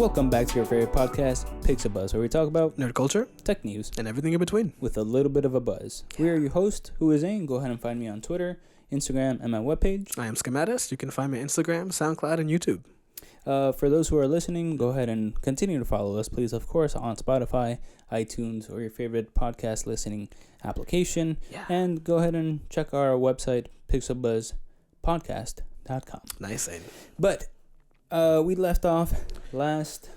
Welcome back to your favorite podcast, Pixel Buzz, where we talk about nerd culture, tech news, and everything in between. with a little bit of a buzz. We are your host, who is Zane. Go ahead and find me on Twitter, Instagram, and my webpage. I am Schematis. You can find me on Instagram, SoundCloud, and YouTube. For those who are listening, go ahead and continue to follow us, please, of course, on Spotify, iTunes, or your favorite podcast listening application. Yeah. And go ahead and check our website, pixelbuzzpodcast.com. Nice, Zane. But we left off last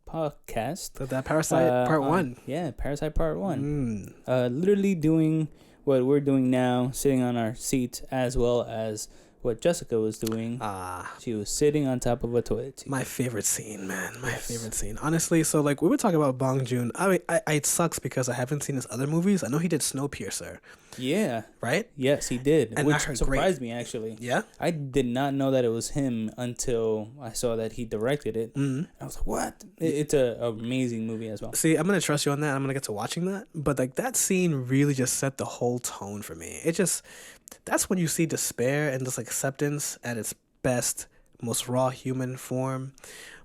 podcast. So that Parasite Part 1. Yeah, Parasite Part 1. Literally doing what we're doing now, sitting on our seat, as well as what Jessica was doing. She was sitting on top of a toilet seat. My favorite scene, man. My favorite scene. Honestly, so like we were talking about Bong Joon. I mean, it sucks because I haven't seen his other movies. I know he did Snowpiercer. Yeah. Right? Yes, he did. And which I heard surprised great. me, actually. Yeah? I did not know that it was him until I saw that he directed it. Mm-hmm. I was like, what? It's an amazing movie as well. See, I'm going to trust you on that. I'm going to get to watching that. But like that scene really just set the whole tone for me. It just... That's when you see despair and just acceptance at its best, most raw human form.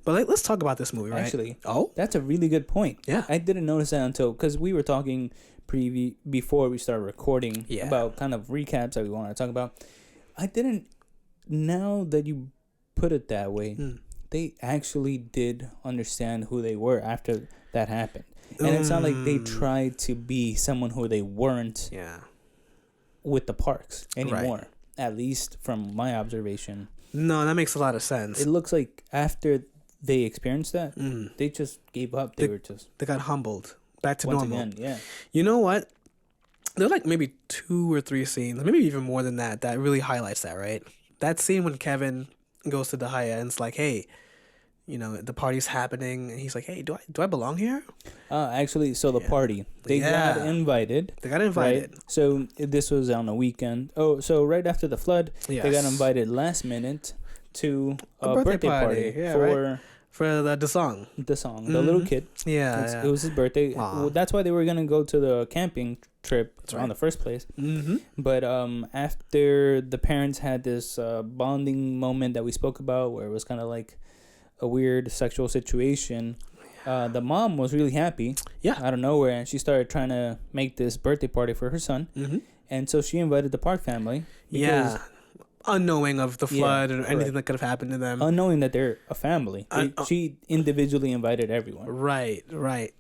But like, let's talk about this movie, right? Actually, oh, that's a really good point. Yeah. I didn't notice that until, because we were talking before we started recording about kind of recaps that we want to talk about. I didn't, now that you put it that way, they actually did understand who they were after that happened. And it's not like they tried to be someone who they weren't. Yeah. With the parks anymore, Right. At least from my observation. No, that makes a lot of sense. It looks like after they experienced that, they just gave up. They got humbled back to once normal. again, yeah. You know what? There's like maybe 2 or 3 scenes, maybe even more than that, that really highlights that, right? That scene when Kevin goes to Dahaya and it's like, hey, you know, the party's happening, and he's like, hey, do I belong here? Actually, so the party, they got invited. They got invited. Right? So this was on a weekend. Oh, so right after the flood, they got invited last minute to a birthday party for the song. The song, the little kid. Yeah, It was his birthday. Well, that's why they were gonna go to the camping trip on the first place. But after the parents had this bonding moment that we spoke about, where it was kind of like a weird sexual situation, the mom was really happy out of nowhere, and she started trying to make this birthday party for her son. And so she invited the Park family, unknowing of the flood or anything that could have happened to them, unknowing that they're a family. She individually invited everyone. Right.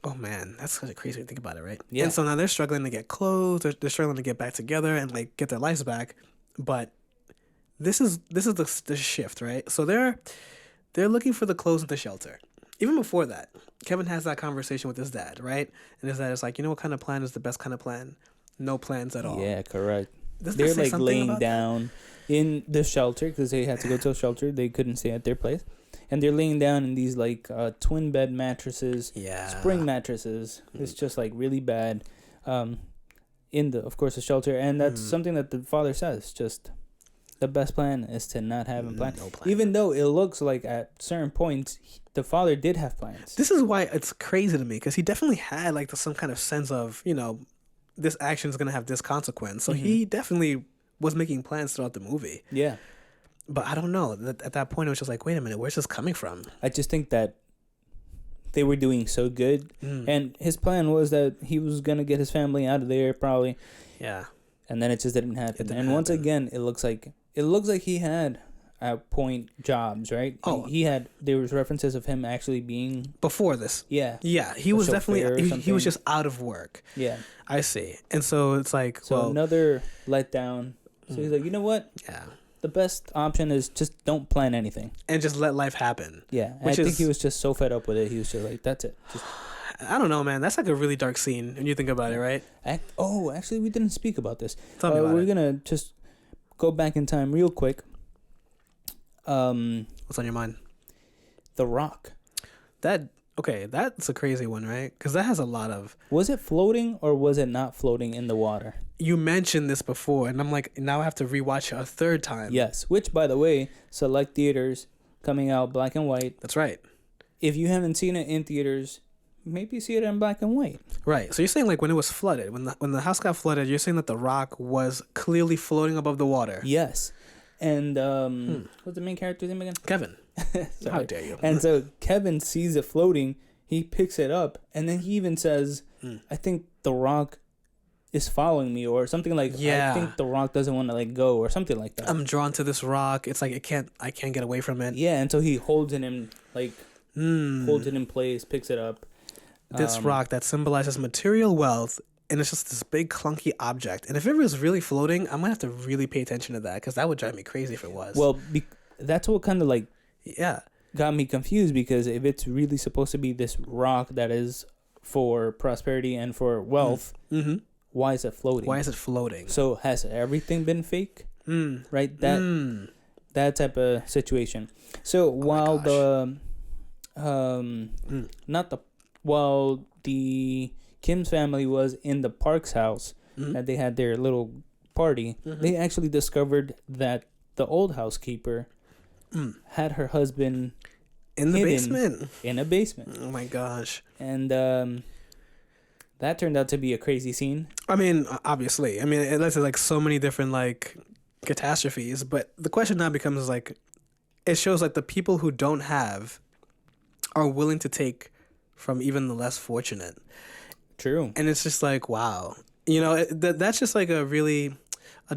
Oh man, that's kind of crazy to think about it, right? Yeah. And so now they're struggling to get clothes, they're struggling to get back together and like get their lives back. But this is the shift, right? So they're looking for the clothes at the shelter. Even before that, Kevin has that conversation with his dad, right? And his dad is like, you know what kind of plan is the best kind of plan? No plans at all. Yeah, correct. Doesn't They're that say like something laying about down in the shelter because they had to go to a shelter. They couldn't stay at their place. And they're laying down in these like twin bed mattresses, spring mattresses. It's just like really bad in the shelter. And that's something that the father says, just the best plan is to not have a plan. No plan. Even though it looks like at certain points, the father did have plans. This is why it's crazy to me, because he definitely had like some kind of sense of, you know, this action is going to have this consequence. So he definitely was making plans throughout the movie. Yeah. But I don't know. At that point, it was just like, wait a minute, where's this coming from? I just think that they were doing so good. And his plan was that he was going to get his family out of there probably. Yeah. And then it just didn't happen. Once again, it looks like he had at point jobs, right? Oh, there was references of him actually being before this. Yeah. He was definitely he was just out of work. Yeah. I see. And so it's like, another letdown. So he's like, you know what? Yeah. The best option is just don't plan anything and just let life happen. Yeah. I think he was just so fed up with it. He was just like, that's it. I don't know, man. That's like a really dark scene when you think about it, right? Actually, we didn't speak about this. Tell me about We're gonna just go back in time real quick. What's on your mind? The Rock. That's a crazy one, right? Because that has a lot of... Was it floating or was it not floating in the water? You mentioned this before, and I'm like, now I have to rewatch it a third time. Yes, which, by the way, select theaters coming out black and white. That's right. If you haven't seen it in theaters, maybe see it in black and white. Right. So you're saying like when it was flooded, when the house got flooded, you're saying that the Rock was clearly floating above the water. Yes. And what's the main character's name again? Kevin. How dare you? And so Kevin sees it floating. He picks it up, and then he even says, "I think the rock is following me," or something like, "I think the rock doesn't want to let go," or something like that. I'm drawn to this rock. It's like I can't get away from it. Yeah, and so he holds it in holds it in place, picks it up. This rock that symbolizes material wealth, and it's just this big clunky object. And if it was really floating, I'm gonna have to really pay attention to that, because that would drive me crazy if it was. Well, that's what kind of like yeah got me confused, because if it's really supposed to be this rock that is for prosperity and for wealth, why is it floating? Why is it floating? So has everything been fake? Right? That type of situation. So while the Kim's family was in the Park's house, that they had their little party, they actually discovered that the old housekeeper had her husband in the basement. In a basement. Oh my gosh. And that turned out to be a crazy scene. I mean, obviously. I mean, it led to like so many different like catastrophes, but the question now becomes like, it shows like the people who don't have are willing to take from even the less fortunate. True. And it's just like, wow. You know, that's just like a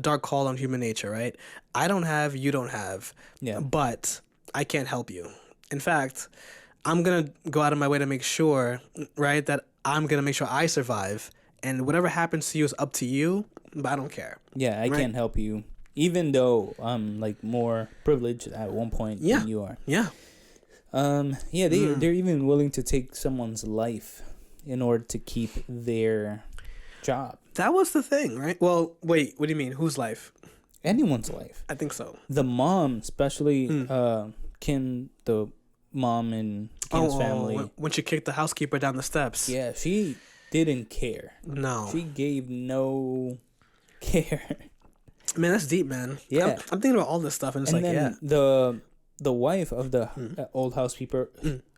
dark call on human nature, right? I don't have, you don't have. Yeah. But I can't help you. In fact, I'm going to go out of my way to make sure, right, that I'm going to make sure I survive. And whatever happens to you is up to you, but I don't care. Yeah, I can't help you. Even though I'm like more privileged at one point than you are. Yeah. They're even willing to take someone's life in order to keep their job. That was the thing, right? Well, wait, what do you mean? Whose life? Anyone's life. I think so. The mom, especially Kim, the mom in Kim's family. When she kicked the housekeeper down the steps. Yeah, she didn't care. No. She gave no care. Man, that's deep, man. Yeah. I'm thinking about all this stuff, and it's the wife of the old housekeeper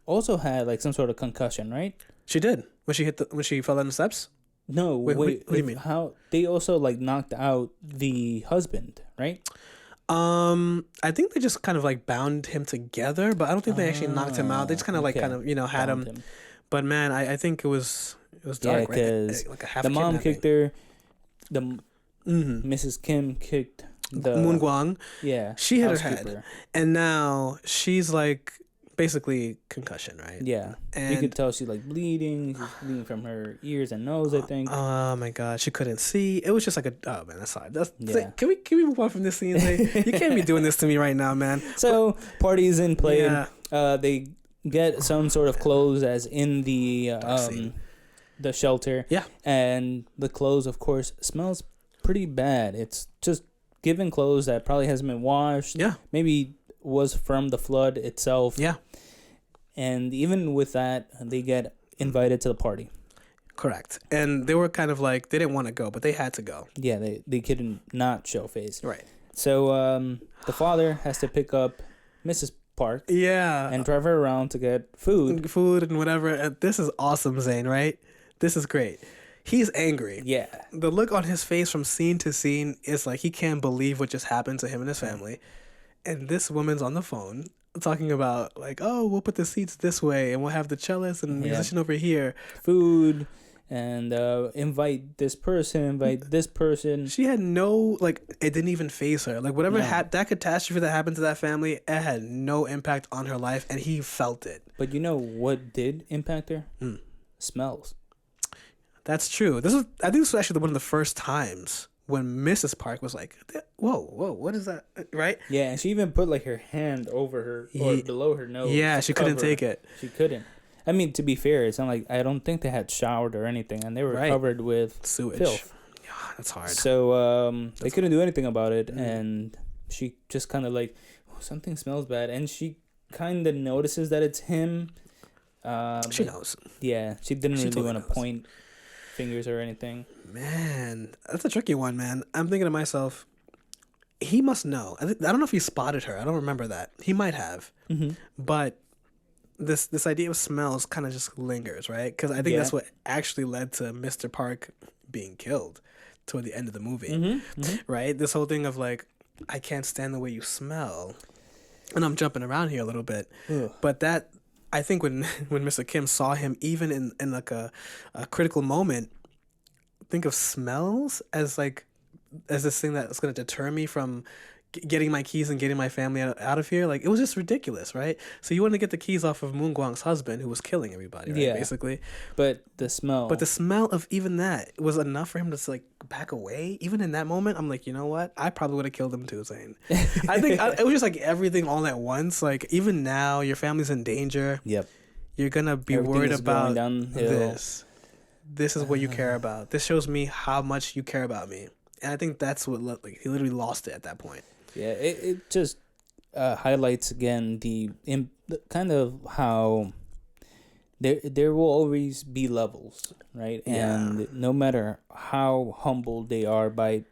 also had like some sort of concussion, right? She did. When she fell down the steps? No, wait. What do you mean? How they also like knocked out the husband, right? I think they just kind of like bound him together, but I don't think they actually knocked him out. They just kind of had him. But man, I think it was dark, right? Like a half the mom kidnapping. kicked her. Mrs. Kim kicked the Moon Guang. Yeah, she hit her head, and now she's like basically concussion, right? Yeah, and you could tell she's like bleeding. She's bleeding from her ears and nose, I think. Oh my god, she couldn't see. It was just like oh man, that's hard. Can we move on from this scene? You can't be doing this to me right now, man. So party's in play. Yeah. They get some sort of clothes as in the shelter. Yeah, and the clothes, of course, smells pretty bad. It's just given clothes that probably hasn't been washed. Yeah, maybe was from the flood itself. Yeah, and even with that, they get invited to the party. Correct. And they were kind of like, they didn't want to go, but they had to go. Yeah, they couldn't not show face. Right. So the father has to pick up Mrs. Park. Yeah. And drive her around to get food. Food and whatever. And this is awesome, Zane, right? This is great. He's angry. Yeah. The look on his face from scene to scene is like he can't believe what just happened to him and his family. And this woman's on the phone talking about like, oh, we'll put the seats this way and we'll have the cellist and musician over here. Food and invite this person. She had no, like, it didn't even faze her. Like, whatever that catastrophe that happened to that family, it had no impact on her life, and he felt it. But you know what did impact her? Smells. That's true. I think this was actually one of the first times when Mrs. Park was like, whoa, what is that? Right? Yeah, and she even put like her hand over her or below her nose. Yeah, she couldn't take it. She couldn't. I mean, to be fair, it's not like I don't think they had showered or anything, and they were covered with sewage. Filth. Yeah, that's hard. So they couldn't do anything about it, and she just kind of like, oh, something smells bad, and she kind of notices that it's him. She knows. Yeah, she didn't really want to point fingers or anything. Man, that's a tricky one, man. I'm thinking to myself, he must know. I don't know if he spotted her. I don't remember that. He might have. But this idea of smells kind of just lingers, right? Because I think that's what actually led to Mr. Park being killed toward the end of the movie, right? This whole thing of like, I can't stand the way you smell. And I'm jumping around here a little bit. Ugh. But that, I think when Mr. Kim saw him, even in like a critical moment, think of smells as like as this thing that's going to deter me from getting my keys and getting my family out of here. Like, it was just ridiculous, right? So you want to get the keys off of Moon Gwang's husband, who was killing everybody, right? Yeah. Basically. But the smell. But the smell of even that was enough for him to like back away. Even in that moment, I'm like, you know what? I probably would have killed him too, Zane. I think it was just like everything all at once. Like, even now, your family's in danger. Yep. You're gonna be Everything worried is about going downhill. this. This is what you care about. This shows me how much you care about me. And I think that's what, like, he literally lost it at that point. Yeah, it just highlights again the kind of how there will always be levels, right? And no matter how humble they are by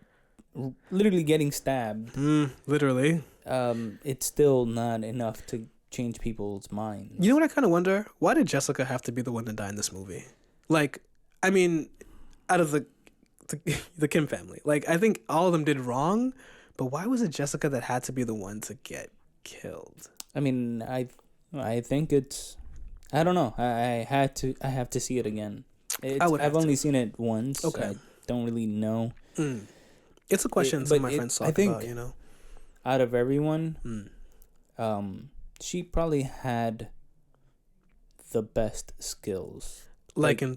literally getting stabbed, Literally, it's still not enough to change people's minds. You know what I kind of wonder? Why did Jessica have to be the one to die in this movie? Like, I mean, out of the Kim family, like, I think all of them did wrong. But why was it Jessica that had to be the one to get killed? I mean, I think it's, I don't know. I have to see it again. I've only seen it once. Okay. I don't really know. It's a question some of my friends talk about, you know. Out of everyone, she probably had the best skills. Like in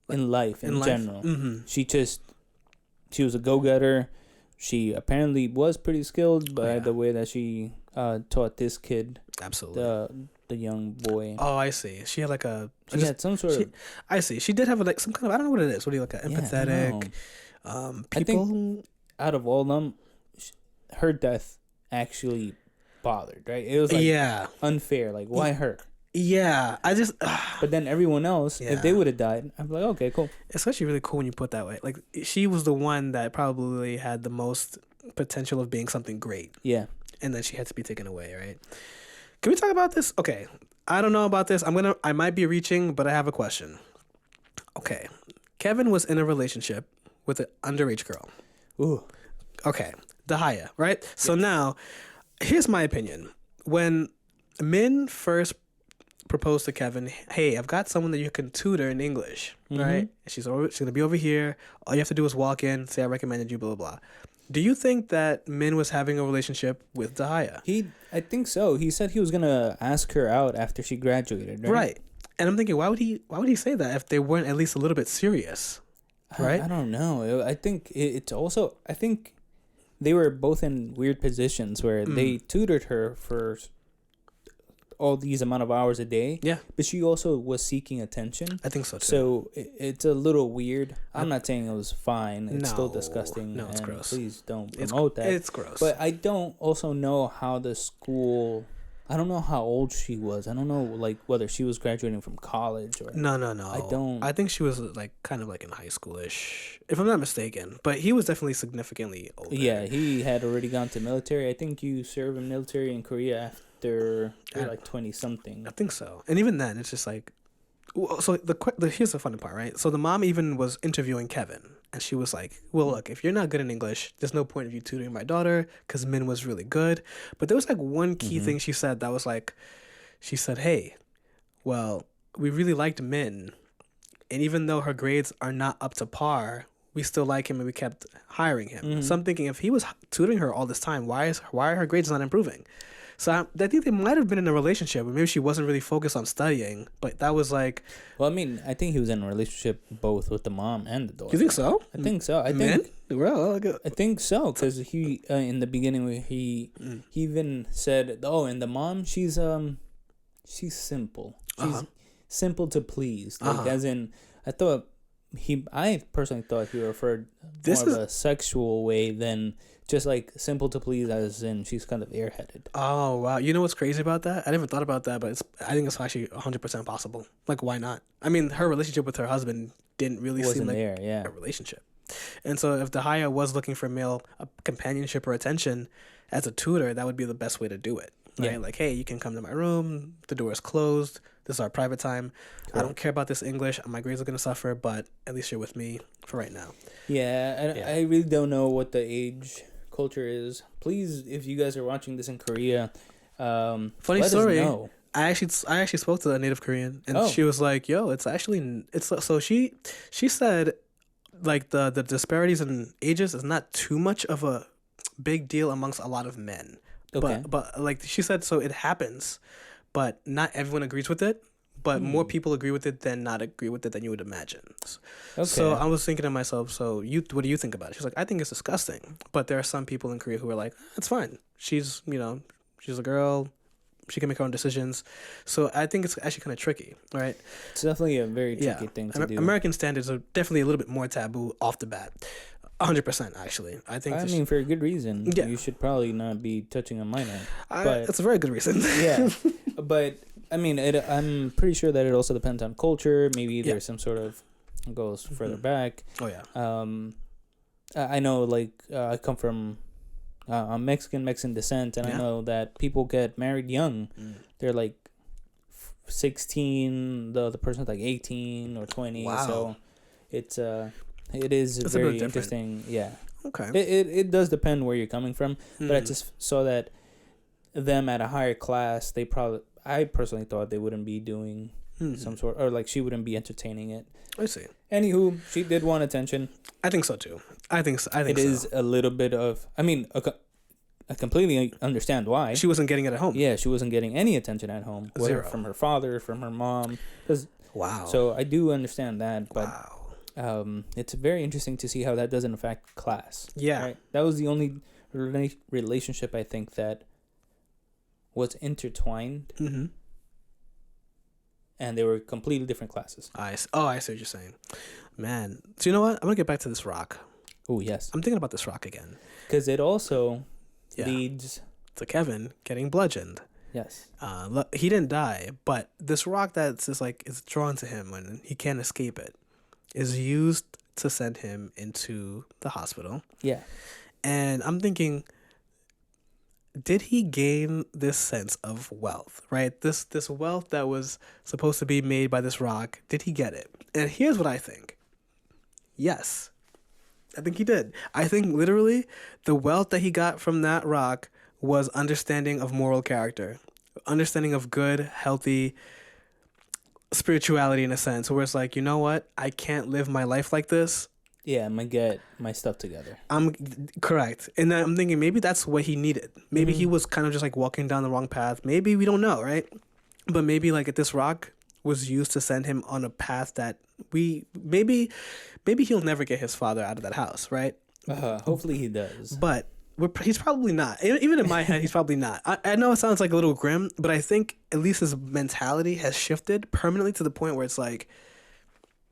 life, in general. Mm-hmm. She was a go-getter. She apparently was pretty skilled by the way that she taught this kid. Absolutely. The young boy. Oh, I see. She had like she had some sort of. I see. She did have like some kind of, I don't know what it is. What do you like? Empathetic. I think out of all of them, her death actually bothered. Right? It was like unfair. Like, why her? Yeah, I just. But then everyone else, if they would have died, I'm like, okay, cool. It's actually really cool when you put it that way. Like, she was the one that probably had the most potential of being something great. Yeah. And then she had to be taken away, right? Can we talk about this? Okay, I don't know about this. I might be reaching, but I have a question. Okay, Kevin was in a relationship with an underage girl. Ooh. Okay, Dahaya, right? Yes. So now, here's my opinion. When Min first proposed to Kevin, hey, I've got someone that you can tutor in English, right? She's gonna be over here. All you have to do is walk in, say I recommended you, blah blah blah. Do you think that Min was having a relationship with Dahaya? I think so. He said he was gonna ask her out after she graduated, right? Right. And I'm thinking, why would he say that if they weren't at least a little bit serious? Right? I don't know. I think it's also, I think they were both in weird positions where they tutored her for all these amount of hours a day. Yeah. But she also was seeking attention. I think so too. So it's a little weird. I'm not saying it was fine. It's still disgusting. No, it's gross. Please don't promote that. It's gross. But I don't also know how the school, I don't know how old she was. I don't know like whether she was graduating from college or No. I don't. I think she was like kind of like in high schoolish, if I'm not mistaken. But he was definitely significantly older. Yeah, he had already gone to military. I think you serve in military in Korea after you're like 20 something. I think so. And even then, it's just like, so here's the funny part, right? So the mom even was interviewing Kevin, and she was like, well, look, if you're not good in English, there's no point of you tutoring my daughter, because Min was really good. But there was like one key thing she said that was like, she said, hey, well, we really liked Min, and even though her grades are not up to par, we still like him and we kept hiring him. So I'm thinking, if he was tutoring her all this time, why are her grades not improving? So I think they might have been in a relationship, or maybe she wasn't really focused on studying, but that was like... Well, I mean, I think he was in a relationship both with the mom and the daughter. You think so? I think so. I think so, because he, in the beginning, he even said, oh, and the mom, she's simple. She's simple to please. Like, as in, I personally thought he referred more of a sexual way than just like simple to please, as in she's kind of airheaded. Oh, wow. You know what's crazy about that? I never thought about that, but I think it's actually 100% possible. Like, why not? I mean, her relationship with her husband didn't really seem like a relationship. And so if Dahaya was looking for male companionship or attention as a tutor, that would be the best way to do it. Right? Yeah. Like, hey, you can come to my room. The door is closed. This is our private time. Cool. I don't care about this English. My grades are going to suffer, but at least you're with me for right now. Yeah, I really don't know what the age culture is. Please, if you guys are watching this in Korea, Funny let story. us know. I actually spoke to a native Korean, and Oh. she was like, "Yo, it's so she said like the disparities in ages is not too much of a big deal amongst a lot of men. Okay. But like she said, so it happens, but not everyone agrees with it. But more people agree with it than not agree with it than you would imagine. Okay. So I was thinking to myself, what do you think about it? She's like, I think it's disgusting. But there are some people in Korea who are like, it's fine. She's a girl. She can make her own decisions. So I think it's actually kind of tricky, right? It's definitely a very tricky thing to do. American standards are definitely a little bit more taboo off the bat. 100% actually. I mean, for a good reason. Yeah. You should probably not be touching a minor. But that's a very good reason. Yeah. But I mean, I'm pretty sure that it also depends on culture. Maybe there's some sort of goes further back. Oh yeah. I know, like I come from I'm Mexican descent, and I know that people get married young. They're like 16. The person's like 18 or 20. Wow. So it is very interesting. Yeah. Okay. It does depend where you're coming from, but I just saw that them at a higher class, I personally thought they wouldn't be doing some sort, or like she wouldn't be entertaining it. I see. Anywho, she did want attention. I think so too. I think it is a little bit of. I mean, I completely understand why she wasn't getting it at home. Yeah, she wasn't getting any attention at home, whether Zero. from her father, from her mom. Wow. So I do understand that, but wow. it's very interesting to see how that doesn't affect class. Yeah. Right? That was the only relationship I think that was intertwined. Mm-hmm. And they were completely different classes. I see what you're saying. Man. So you know what? I'm going to get back to this rock. Oh, yes. I'm thinking about this rock again. Because it also leads to Kevin getting bludgeoned. Yes. He didn't die, but this rock that's just like is drawn to him when he can't escape it is used to send him into the hospital. Yeah. And I'm thinking, did he gain this sense of wealth, right? This wealth that was supposed to be made by this rock, did he get it? And here's what I think. Yes. I think he did. I think literally the wealth that he got from that rock was understanding of moral character, understanding of good, healthy spirituality in a sense, where it's like, you know what? I can't live my life like this. Yeah, I'm going to get my stuff together. I'm correct. And then I'm thinking maybe that's what he needed. Maybe he was kind of just like walking down the wrong path. Maybe we don't know, right? But maybe like this rock was used to send him on a path that maybe he'll never get his father out of that house, right? Hopefully he does. But he's probably not. Even in my head, he's probably not. I know it sounds like a little grim, but I think at least his mentality has shifted permanently to the point where it's like,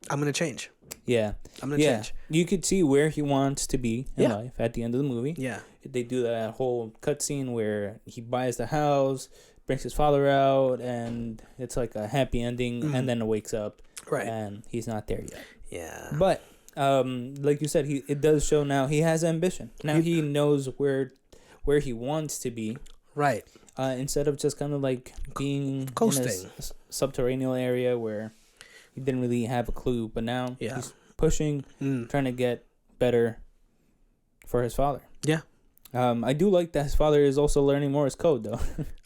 I'm going to change. Yeah. I'm going to change. You could see where he wants to be in life at the end of the movie. Yeah. They do that whole cutscene where he buys the house, brings his father out, and it's like a happy ending, and then it wakes up. Right. And he's not there yet. Yeah. But like you said, it does show now he has ambition. Now he knows where he wants to be. Right. Instead of just kind of like being coasting in a subterranean area where he didn't really have a clue, but now he's pushing, trying to get better for his father. Yeah. I do like that his father is also learning Morse code, though.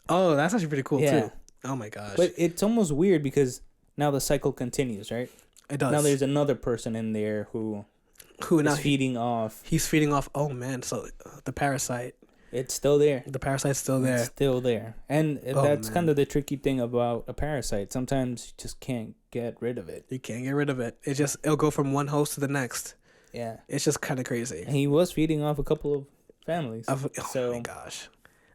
Oh, that's actually pretty cool, too. Oh, my gosh. But it's almost weird because now the cycle continues, right? It does. Now there's another person in there who is feeding off. He's feeding off. Oh, man. So the parasite. It's still there. The parasite's still there. It's still there. And that's kind of the tricky thing about a parasite. Sometimes you just can't get rid of it. You can't get rid of it. It'll go from one host to the next. Yeah. It's just kind of crazy. And he was feeding off a couple of families. Oh my gosh.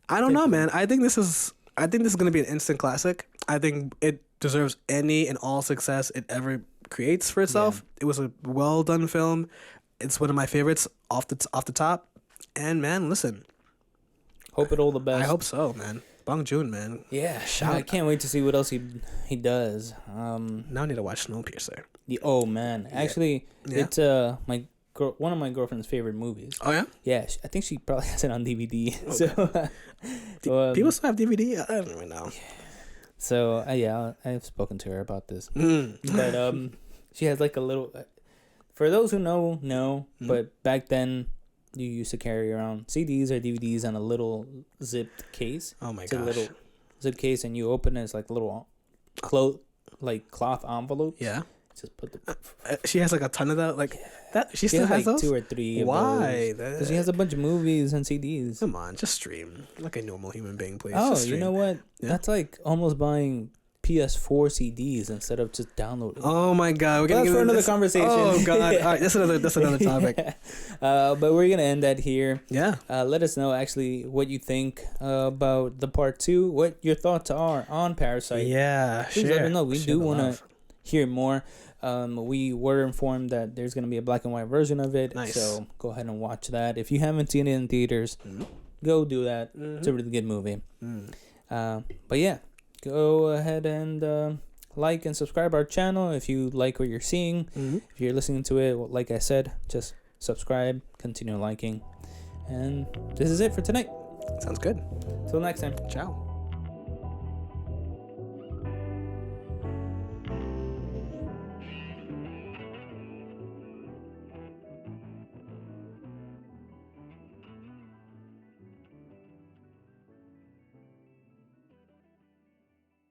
I don't know, man. I think this is going to be an instant classic. I think it deserves any and all success it ever creates for itself. Yeah. It was a well done film. It's one of my favorites off the top. And man, listen. Hope it all the best. I hope so, man. Bong Joon, man. Yeah, I can't wait to see what else he does. Now I need to watch Snowpiercer. Oh man, actually, it's one of my girlfriend's favorite movies. Oh yeah. Yeah, I think she probably has it on DVD. Okay. So people still have DVD. I don't even know. So I've spoken to her about this, but she has like a little. For those who know, but back then, you used to carry around CDs or DVDs in a little zipped case. Oh my gosh! It's a little zip case, and you open it. It's like a little cloth envelope. Yeah. Just put the. She has like a ton of that. Like that. She still has has like those? 2 or 3. Why? Because she has a bunch of movies and CDs. Come on, just stream like a normal human being, please. Oh, just you stream. know what? Yeah. That's like almost buying PS4 CDs instead of just downloading. Oh my god, we're That's for another conversation. Oh god, all right, that's another topic. But we're gonna end that here. Yeah. Let us know actually what you think about the part 2. What your thoughts are on Parasite. Yeah, Please let us know. We do want to hear more. We were informed that there's gonna be a black and white version of it. Nice. So go ahead and watch that. If you haven't seen it in theaters, go do that. It's a really good movie. But yeah. Go ahead and like and subscribe our channel if you like what you're seeing. If you're listening to it, like I said, just subscribe, continue liking. And this is it for tonight. Sounds good. Till next time. Ciao.